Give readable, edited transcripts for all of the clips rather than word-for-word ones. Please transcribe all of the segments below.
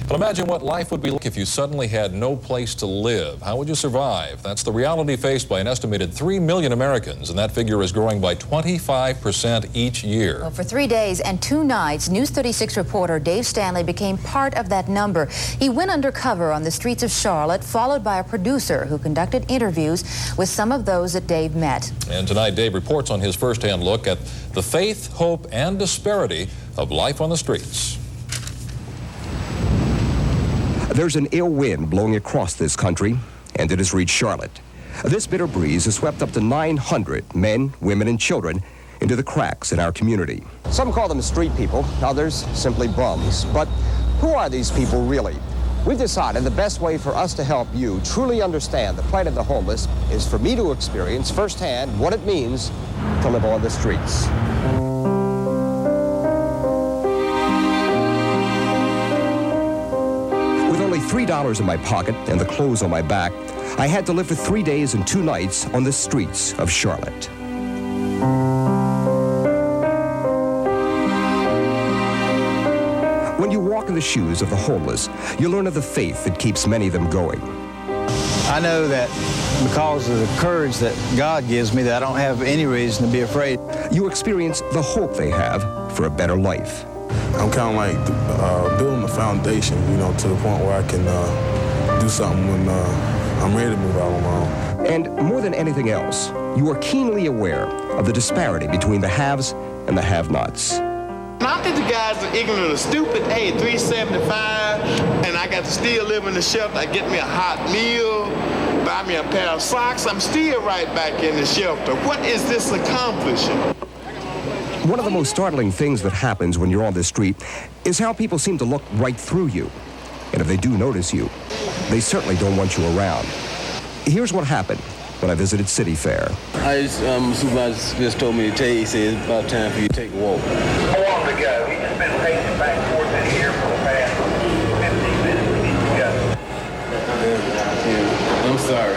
But imagine what life would be like if you suddenly had no place to live. How would you survive? That's the reality faced by an estimated 3 million Americans, and that figure is growing by 25% each year. Well, for 3 days and 2 nights, News 36 reporter Dave Stanley became part of that number. He went undercover on the streets of Charlotte, followed by a producer who conducted interviews with some of those that Dave met. And tonight, Dave reports on his first-hand look at the faith, hope, and disparity of life on the streets. There's an ill wind blowing across this country, and it has reached Charlotte. This bitter breeze has swept up to 900 men, women, and children into the cracks in our community. Some call them street people, others simply bums. But who are these people really? We've decided the best way for us to help you truly understand the plight of the homeless is for me to experience firsthand what it means to live on the streets. $3 in my pocket and the clothes on my back, I had to live for 3 days and 2 nights on the streets of Charlotte. When you walk in the shoes of the homeless, you learn of the faith that keeps many of them going. I know that because of the courage that God gives me, that I don't have any reason to be afraid. You experience the hope they have for a better life. I'm kind of like building a foundation, you know, to the point where I can do something when I'm ready to move out on my own. And more than anything else, you are keenly aware of the disparity between the haves and the have-nots. I think the guys are ignorant or stupid. Hey, $3.75, and I got to still live in the shelter. I get me a hot meal, buy me a pair of socks. I'm still right back in the shelter. What is this accomplishing? One of the most startling things that happens when you're on the street is how people seem to look right through you. And if they do notice you, they certainly don't want you around. Here's what happened when I visited City Fair. Supervisor just told me to tell you, he said it's about time for you to take a walk. How long ago? We just been pacing back and forth in here for the past 15 minutes. We need to go. I'm sorry.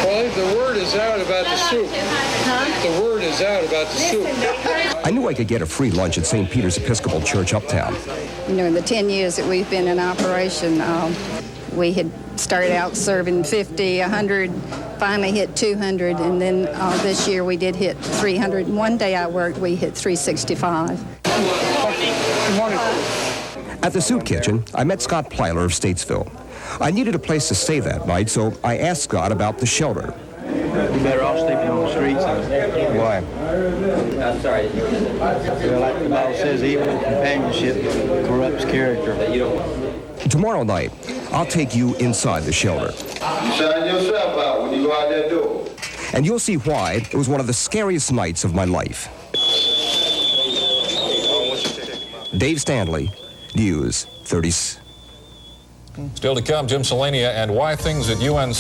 Well, the word is out about the soup. The word is out about the soup. I knew I could get a free lunch at St. Peter's Episcopal Church uptown. You know, in the 10 years that we've been in operation, we had started out serving 50, 100, finally hit 200, and then this year we did hit 300. And one day I worked, we hit 365. Good morning. At the soup kitchen, I met Scott Plyler of Statesville. I needed a place to stay that night, so I asked Scott about the shelter. You're better off sleeping on the streets. Why? I'm sorry. Well, like the Bible says, evil companionship corrupts character. Tomorrow night, I'll take you inside the shelter. You sign yourself out when you go out that door. And you'll see why it was one of the scariest nights of my life. Dave Stanley, News 30. Still to come, Jim Selania and why things at UNC